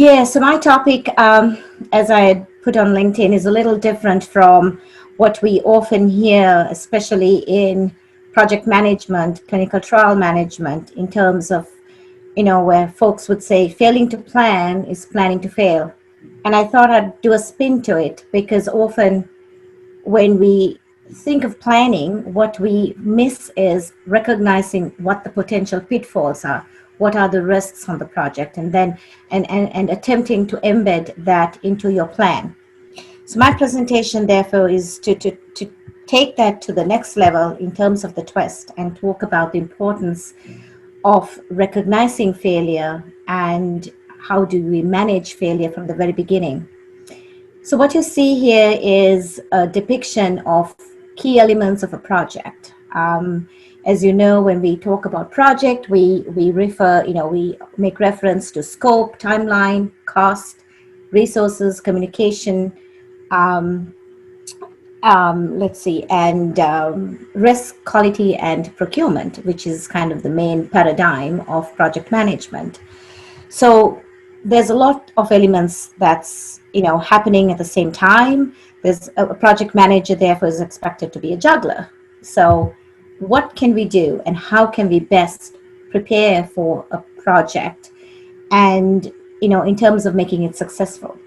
Yeah, so my topic, as I had put on LinkedIn, is a little different from what we often hear, especially in project management, clinical trial management, in terms of, where folks would say failing to plan is planning to fail. And I thought I'd do a spin to it because often when we think of planning, what we miss is recognizing what the potential pitfalls are, what are the risks on the project, and then and attempting to embed that into your plan. So my presentation, therefore, is to take that to the next level in terms of the twist and talk about the importance of recognizing failure and how do we manage failure from the very beginning. So what you see here is a depiction of key elements of a project. As you know, when we talk about project, we refer, we make reference to scope, timeline, cost, resources, communication, um, let's see, and risk, quality, and procurement, which is kind of the main paradigm of project management. So there's a lot of elements that's happening at the same time. There's a project manager, therefore, is expected to be a juggler. So what can we do and how can we best prepare for a project and in terms of making it successful?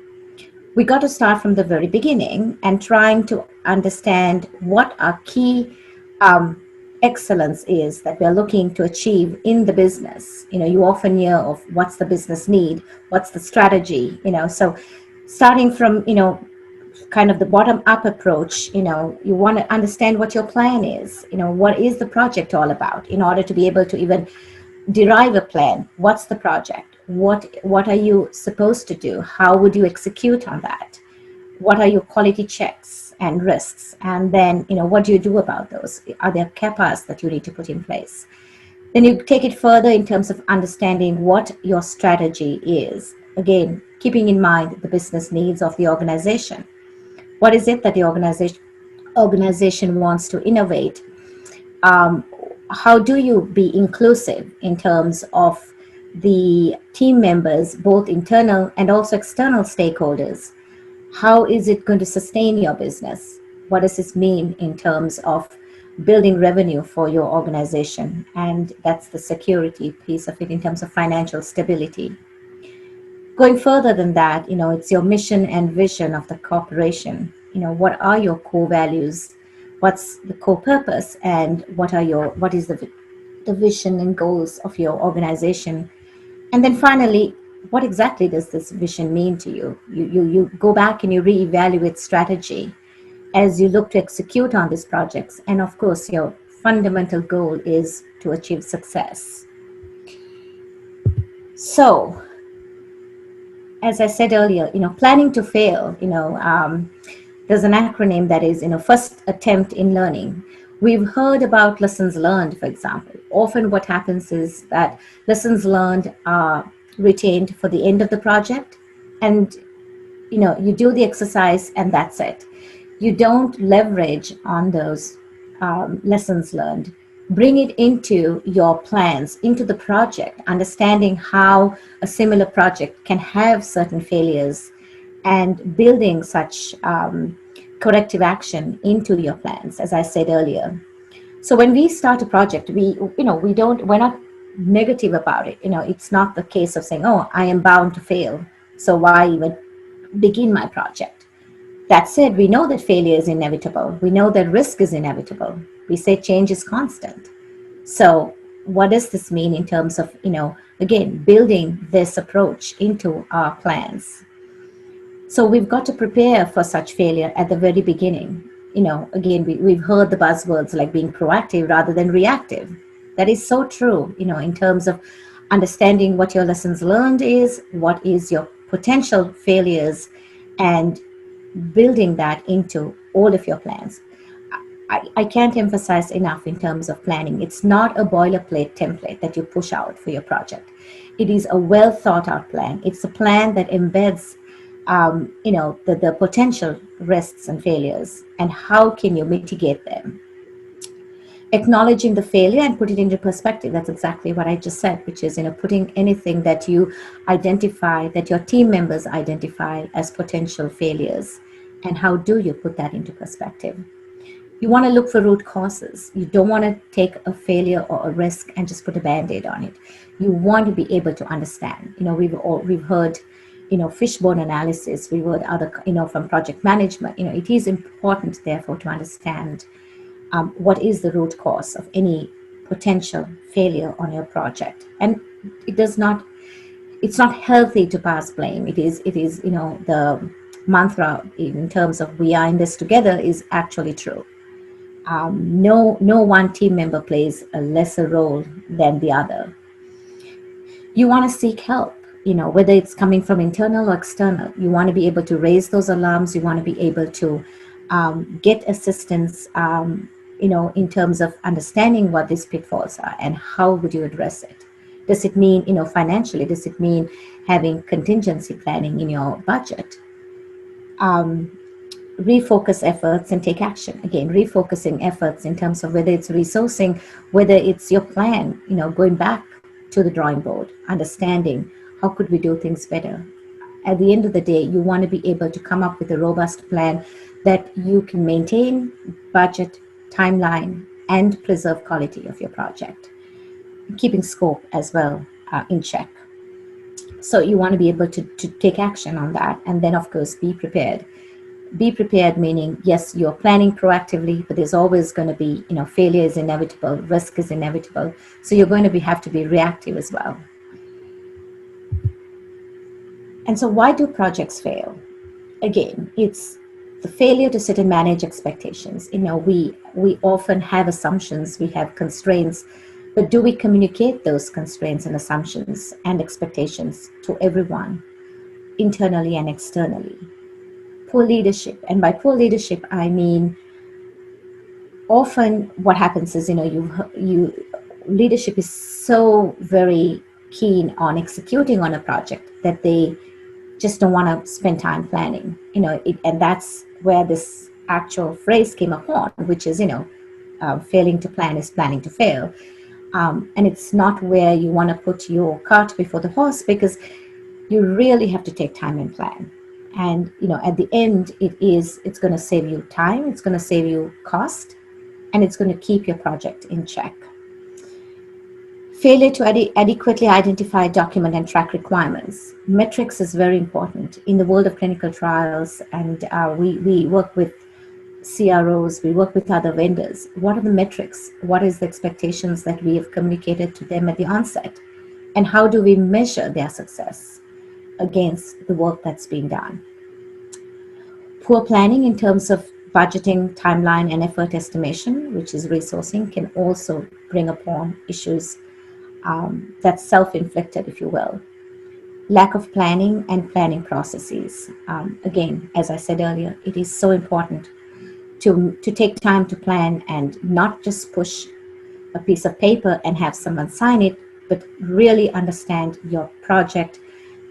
We got to start from the very beginning and trying to understand what our key um, excellence is that we're looking to achieve in the business. You often hear of what's the business need, what's the strategy, so starting from, kind of the bottom up approach, you want to understand what your plan is, what is the project all about in order to be able to even derive a plan. What's the project? What are you supposed to do? How would you execute on that? What are your quality checks and risks? And then, what do you do about those? Are there CAPAs that you need to put in place? Then you take it further in terms of understanding what your strategy is. Again, keeping in mind the business needs of the organization. What is it that the organization wants to innovate? Um, how do you be inclusive in terms of the team members, both internal and also external stakeholders? How is it going to sustain your business? What does this mean in terms of building revenue for your organization? And that's the security piece of it in terms of financial stability. Going further than that, it's your mission and vision of the corporation. What are your core values? What's the core purpose? And what is the vision and goals of your organization? And then finally, what exactly does this vision mean to you? You go back and you reevaluate strategy as you look to execute on these projects. And of course, your fundamental goal is to achieve success. So, as I said earlier, planning to fail, there's an acronym that is, first attempt in learning. We've heard about lessons learned, for example. Often what happens is that lessons learned are retained for the end of the project, and you do the exercise and that's it. You don't leverage on those lessons learned. Bring it into your plans, into the project, understanding how a similar project can have certain failures and building such corrective action into your plans, as I said earlier. So when we start a project, we're not negative about it. It's not the case of saying, oh, I am bound to fail, so why even begin my project? That said, we know that failure is inevitable. We know that risk is inevitable. We say change is constant. So what does this mean in terms of, again, building this approach into our plans? So we've got to prepare for such failure at the very beginning. Again, we've heard the buzzwords like being proactive rather than reactive. That is so true, in terms of understanding what your lessons learned is, what is your potential failures, and building that into all of your plans. I can't emphasize enough in terms of planning. It's not a boilerplate template that you push out for your project. It is a well thought out plan. It's a plan that embeds the potential risks and failures and how can you mitigate them. Acknowledging the failure and put it into perspective. That's exactly what I just said, which is, putting anything that you identify, that your team members identify as potential failures, and how do you put that into perspective. You want to look for root causes. You don't want to take a failure or a risk and just put a band-aid on it. You want to be able to understand. We've heard, fishbone analysis. We've heard other, from project management. It is important, therefore, to understand what is the root cause of any potential failure on your project. And it does not, it's not healthy to pass blame. It is, the mantra in terms of we are in this together is actually true. No one team member plays a lesser role than the other. You want to seek help, whether it's coming from internal or external. You want to be able to raise those alarms. You want to be able to get assistance, in terms of understanding what these pitfalls are and how would you address it. Does it mean, financially? Does it mean having contingency planning in your budget? Refocus efforts and take action. Again, refocusing efforts in terms of whether it's resourcing, whether it's your plan, going back to the drawing board, understanding how could we do things better. At the end of the day, you want to be able to come up with a robust plan that you can maintain budget, timeline, and preserve quality of your project, keeping scope as well in check. So you want to be able to take action on that, and then of course be prepared. Be prepared meaning, yes, you're planning proactively, but there's always going to be, failure is inevitable, risk is inevitable. So you're going to have to be reactive as well. And so why do projects fail? Again, it's the failure to set and manage expectations. We often have assumptions, we have constraints, but do we communicate those constraints and assumptions and expectations to everyone, internally and externally? Poor leadership, and by poor leadership, I mean often what happens is, leadership is so very keen on executing on a project that they just don't want to spend time planning, and that's where this actual phrase came upon, which is, failing to plan is planning to fail. And it's not where you want to put your cart before the horse, because you really have to take time and plan. And, at the end, it's going to save you time, it's going to save you cost, and it's going to keep your project in check. Failure to adequately identify, document, and track requirements. Metrics is very important in the world of clinical trials, and we work with CROs, we work with other vendors. What are the metrics? What is the expectations that we have communicated to them at the onset? And how do we measure their success against the work that's being done? Poor planning in terms of budgeting, timeline, and effort estimation, which is resourcing, can also bring upon issues that's self-inflicted, if you will. Lack of planning and planning processes. Again, as I said earlier, it is so important to take time to plan and not just push a piece of paper and have someone sign it, but really understand your project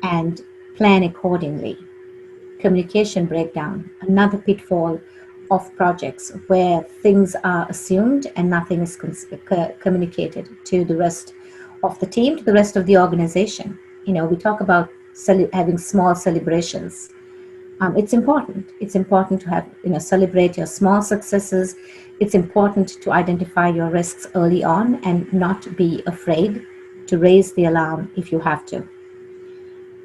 and plan accordingly. Communication breakdown, another pitfall of projects where things are assumed and nothing is communicated to the rest of the team, to the rest of the organization. We talk about having small celebrations. It's important. It's important to have, celebrate your small successes. It's important to identify your risks early on and not be afraid to raise the alarm if you have to.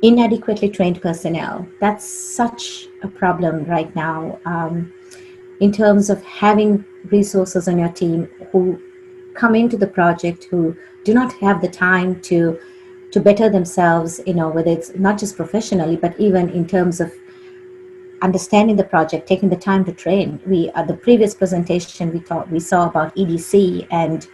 Inadequately trained personnel. That's such a problem right now in terms of having resources on your team who come into the project who do not have the time to better themselves, whether it's not just professionally, but even in terms of understanding the project, taking the time to train. The previous presentation we saw about EDC and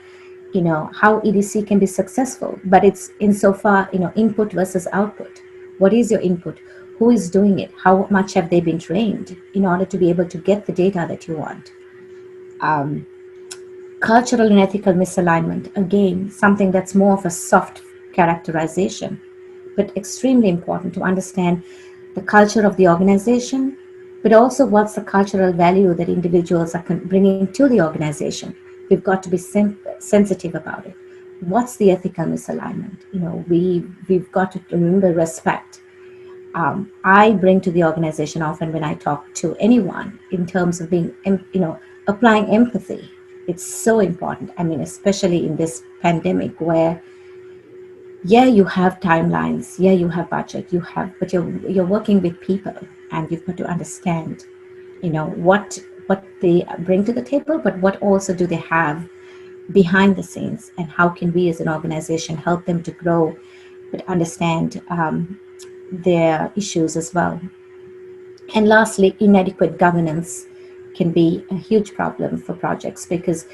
how EDC can be successful, but it's insofar input versus output. What is your input? Who is doing it? How much have they been trained in order to be able to get the data that you want? Cultural and ethical misalignment, again, something that's more of a soft characterization, but extremely important to understand the culture of the organization, but also what's the cultural value that individuals are bringing to the organization. we've got to be sensitive about it. What's the ethical misalignment? We've got to remember respect. I bring to the organization often when I talk to anyone in terms of being, applying empathy. It's so important. I mean, especially in this pandemic where, yeah, you have timelines, yeah, you have budget, but you're working with people, and you've got to understand, what they bring to the table, but what also do they have behind the scenes, and how can we as an organization help them to grow, but understand their issues as well. And lastly, inadequate governance can be a huge problem for projects, because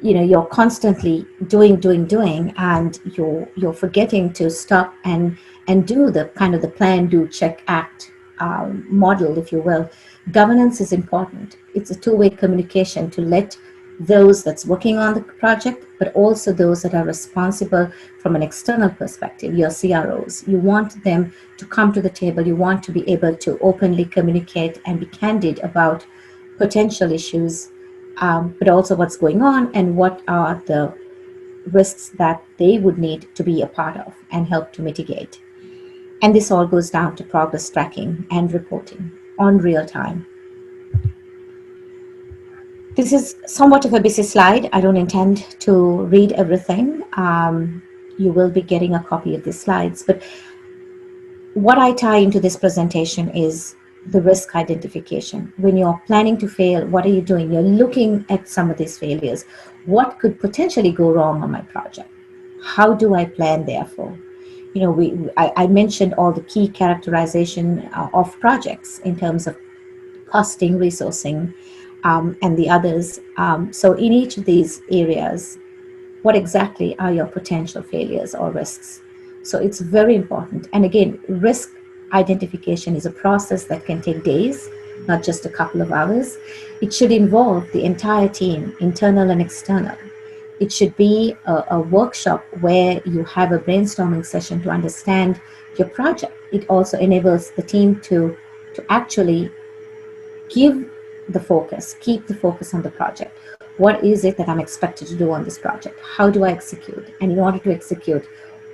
you're constantly doing, and you're forgetting to stop and do the kind of the plan, do, check, act model, if you will. Governance is important. It's a two-way communication to let those that's working on the project, but also those that are responsible from an external perspective, your CROs. You want them to come to the table. You want to be able to openly communicate and be candid about potential issues, but also what's going on and what are the risks that they would need to be a part of and help to mitigate. And this all goes down to progress tracking and reporting on real time. This is somewhat of a busy slide. I don't intend to read everything. You will be getting a copy of these slides, but what I tie into this presentation is the risk identification. When you're planning to fail, what are you doing? You're looking at some of these failures. What could potentially go wrong on my project? How do I plan, therefore? I mentioned all the key characterization of projects in terms of costing, resourcing, and the others. So in each of these areas, what exactly are your potential failures or risks? So it's very important. And again, risk identification is a process that can take days, not just a couple of hours. It should involve the entire team, internal and external. It should be a workshop where you have a brainstorming session to understand your project. It also enables the team to actually give the focus, keep the focus on the project. What is it that I'm expected to do on this project? How do I execute? And in order to execute,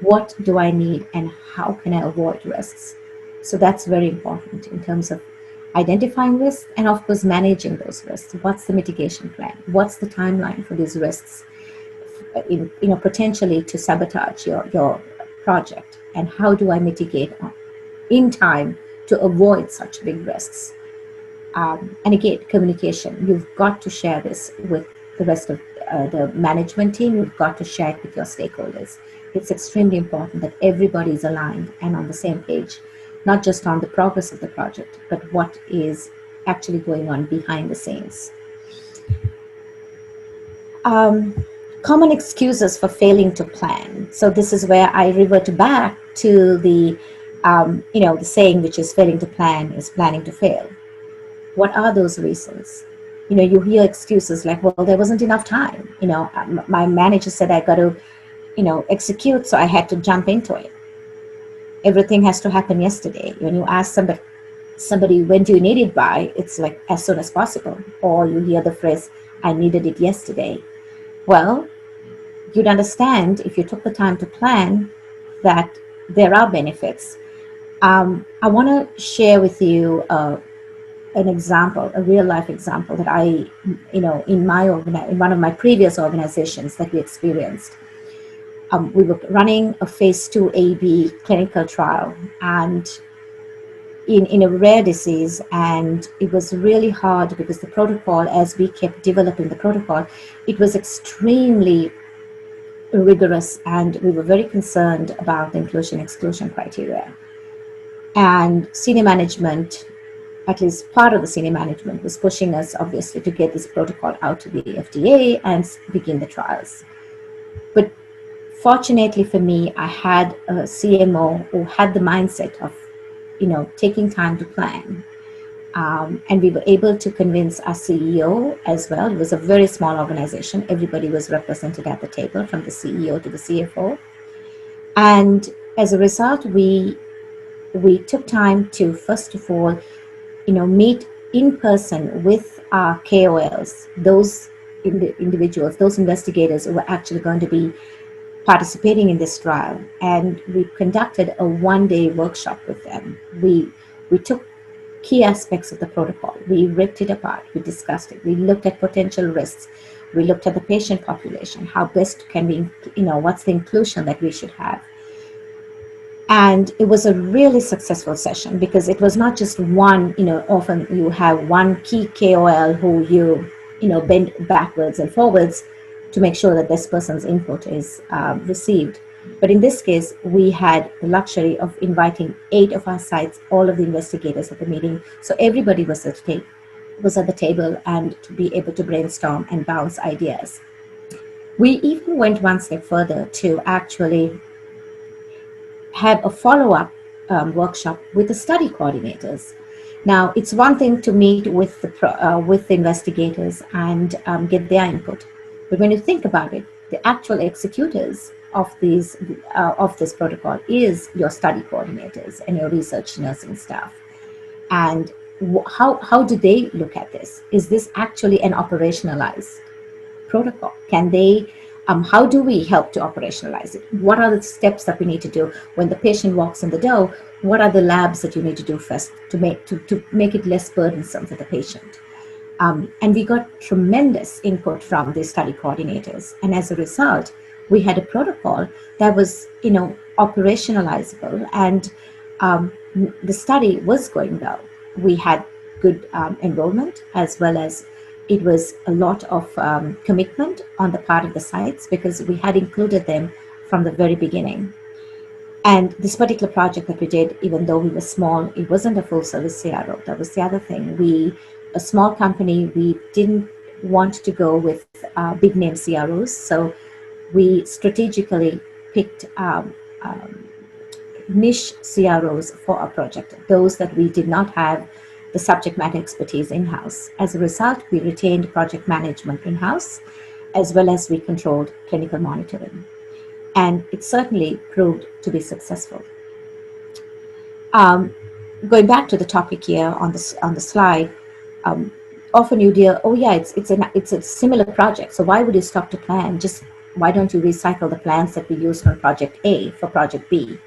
what do I need and how can I avoid risks? So that's very important in terms of identifying risks and, of course, managing those risks. What's the mitigation plan? What's the timeline for these risks, potentially to sabotage your project? And how do I mitigate in time to avoid such big risks? And again, communication. You've got to share this with the rest of the management team. You've got to share it with your stakeholders. It's extremely important that everybody is aligned and on the same page, not just on the progress of the project, but what is actually going on behind the scenes. Common excuses for failing to plan. So this is where I revert back to the saying, which is failing to plan is planning to fail. What are those reasons? You hear excuses like, well, there wasn't enough time. My manager said I got to, execute, so I had to jump into it. Everything has to happen yesterday. When you ask somebody, when do you need it by? It's like as soon as possible. Or you hear the phrase, I needed it yesterday. Well, you'd understand if you took the time to plan that there are benefits. I want to share with you an example, a real life example that I, in one of my previous organizations that we experienced. We were running a phase 2 AB clinical trial, and in a rare disease, and it was really hard because the protocol, as we kept developing the protocol, it was extremely rigorous, and we were very concerned about the inclusion exclusion criteria. And senior management, at least part of the senior management, was pushing us obviously to get this protocol out to the FDA and begin the trials. But fortunately for me, I had a CMO who had the mindset of, taking time to plan. And we were able to convince our CEO as well. It was a very small organization. Everybody was represented at the table, from the CEO to the CFO. And as a result, we took time to, first of all, meet in person with our KOLs, those individuals, those investigators who were actually going to be participating in this trial, and we conducted a one-day workshop with them. We took key aspects of the protocol. We ripped it apart. We discussed it. We looked at potential risks. We looked at the patient population. How best can we, what's the inclusion that we should have? And it was a really successful session because it was not just one, often you have one key KOL who you bend backwards and forwards to make sure that this person's input is received. But in this case, we had the luxury of inviting 8 of our sites, all of the investigators at the meeting. So everybody was at the table and to be able to brainstorm and bounce ideas. We even went one step further to actually have a follow-up workshop with the study coordinators. Now, it's one thing to meet with the investigators and get their input, but when you think about it, the actual executors of this protocol is your study coordinators and your research nursing staff. And how do they look at this? Is this actually an operationalized protocol? Can they how do we help to operationalize it? What are the steps that we need to do when the patient walks in the door? What are the labs that you need to do first to make it less burdensome for the patient? And we got tremendous input from the study coordinators, and as a result, we had a protocol that was operationalizable, and the study was going well. We had good enrollment, as well as it was a lot of commitment on the part of the sites because we had included them from the very beginning. And this particular project that we did, even though we were small, it wasn't a full service CRO. That was the other thing. A small company, we didn't want to go with big name CROs. So we strategically picked niche CROs for our project, those that we did not have the subject matter expertise in-house. As a result, we retained project management in-house, as well as we controlled clinical monitoring. And it certainly proved to be successful. Going back to the topic here on the slide, often you hear, oh yeah, it's a similar project, so why would you stop to plan? Just why don't you recycle the plans that we used on project A for project B?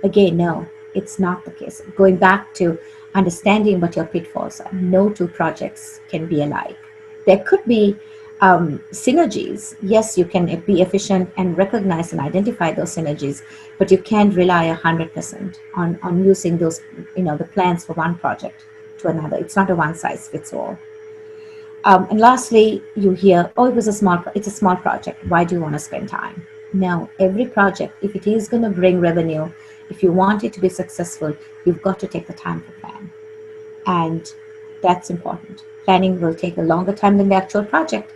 Again, no, it's not the case. Going back to understanding what your pitfalls are. No two projects can be alike. There could be synergies. Yes, you can be efficient and recognize and identify those synergies, but you can't rely 100% on using those, the plans for one project to another. It's not a one size fits all. And lastly, you hear, oh, it's a small project. Why do you want to spend time? No, every project, if it is going to bring revenue, if you want it to be successful, you've got to take the time to plan. And that's important. Planning will take a longer time than the actual project.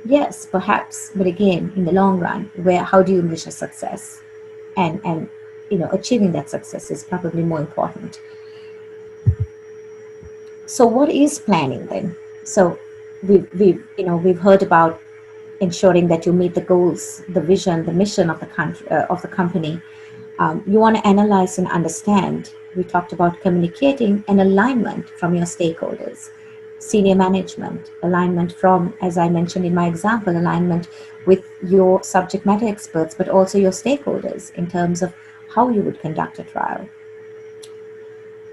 Yes, perhaps, but again, in the long run, how do you measure success? And achieving that success is probably more important. So what is planning then? So we've heard about ensuring that you meet the goals, the vision, the mission of the company. You want to analyze and understand. We talked about communicating and alignment from your stakeholders, senior management, alignment from, as I mentioned in my example, alignment with your subject matter experts, but also your stakeholders in terms of how you would conduct a trial.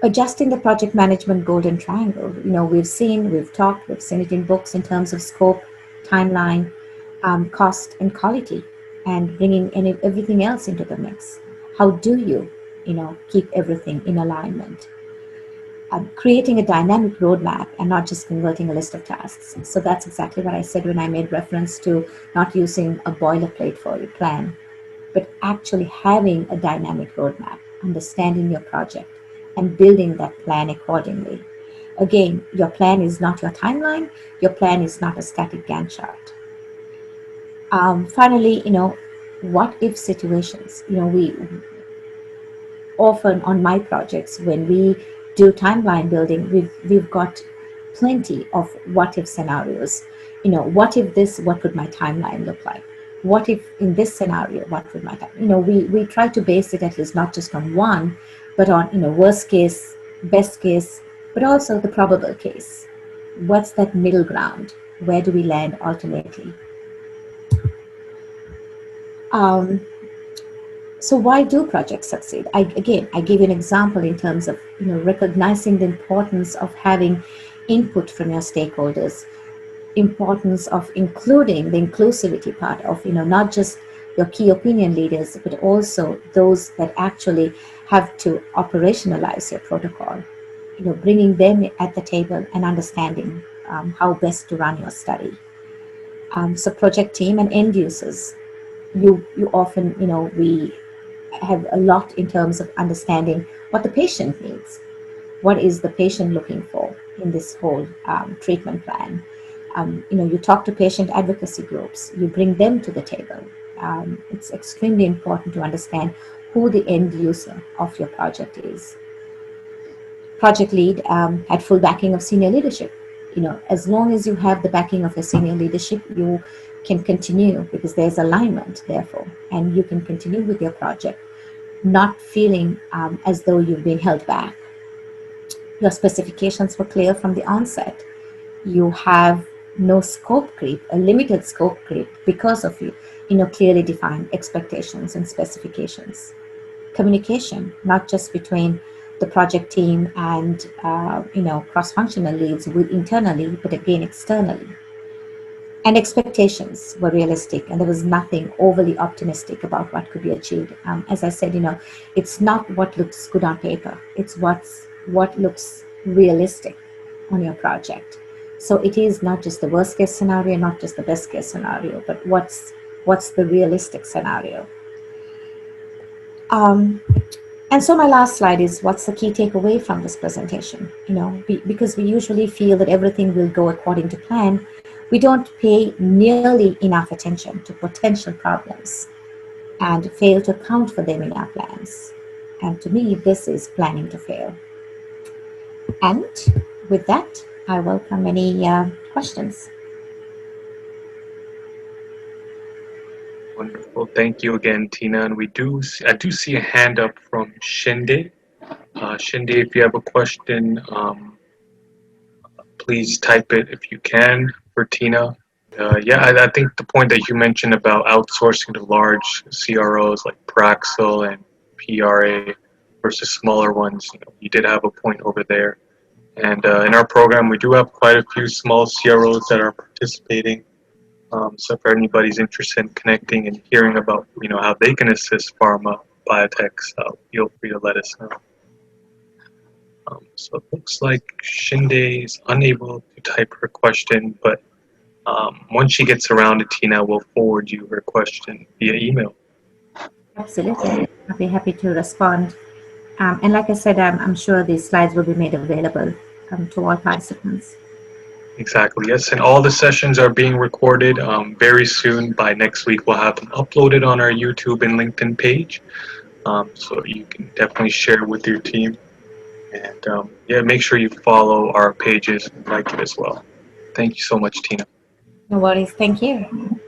Adjusting the project management golden triangle. We've seen it in books in terms of scope, timeline, cost, and quality, and bringing everything else into the mix. How do you, keep everything in alignment? Creating a dynamic roadmap and not just converting a list of tasks. So that's exactly what I said when I made reference to not using a boilerplate for your plan, but actually having a dynamic roadmap, understanding your project, and building that plan accordingly. Again, your plan is not your timeline. Your plan is not a static Gantt chart. Finally, what if situations? We often on my projects, when we do timeline building, we've got plenty of what if scenarios. What if this? What would my timeline look like? What if in this scenario? What would my time? We try to base it at least not just on one, but on worst case, best case, but also the probable case. What's that middle ground? where do we land ultimately? Um, so why do projects succeed? I give you an example in terms of recognizing the importance of having input from your stakeholders, importance of including the inclusivity part of not just your key opinion leaders, but also those that actually have to operationalize your protocol. Bringing them at the table and understanding how best to run your study. So project team and end users, you often we have a lot in terms of understanding what the patient needs. What is the patient looking for in this whole treatment plan? You talk to patient advocacy groups, you bring them to the table. It's extremely important to understand who the end user of your project is. Project lead had full backing of senior leadership. As long as you have the backing of your senior leadership, you can continue because there's alignment, therefore, and you can continue with your project, not feeling as though you've been held back. Your specifications were clear from the onset. You have no scope creep, a limited scope creep because of clearly defined expectations and specifications. Communication, not just between the project team and cross-functional leads with internally, but again externally. And expectations were realistic, and there was nothing overly optimistic about what could be achieved. As I said, it's not what looks good on paper; it's what looks realistic on your project. So it is not just the worst case scenario, not just the best case scenario, but what's the realistic scenario. And so my last slide is what's the key takeaway from this presentation? Because we usually feel that everything will go according to plan, we don't pay nearly enough attention to potential problems and fail to account for them in our plans. And to me, this is planning to fail. And with that, I welcome any questions. Wonderful. Thank you again, Tina. And I do see a hand up from Shinde. Shinde, if you have a question, please type it if you can for Tina. Yeah, I think the point that you mentioned about outsourcing to large CROs like Praxil and PRA versus smaller ones, you did have a point over there. And in our program, we do have quite a few small CROs that are participating. So if anybody's interested in connecting and hearing about, how they can assist pharma biotechs, feel free to let us know. So it looks like Shinde is unable to type her question, but once she gets around to Tina, we'll forward you her question via email. Absolutely. I'll be happy to respond. And like I said, I'm sure these slides will be made available to all participants. Exactly, yes. And all the sessions are being recorded very soon. By next week, we'll have them uploaded on our YouTube and LinkedIn page. So you can definitely share with your team. And yeah, make sure you follow our pages and like it as well. Thank you so much, Tina. No worries. Thank you.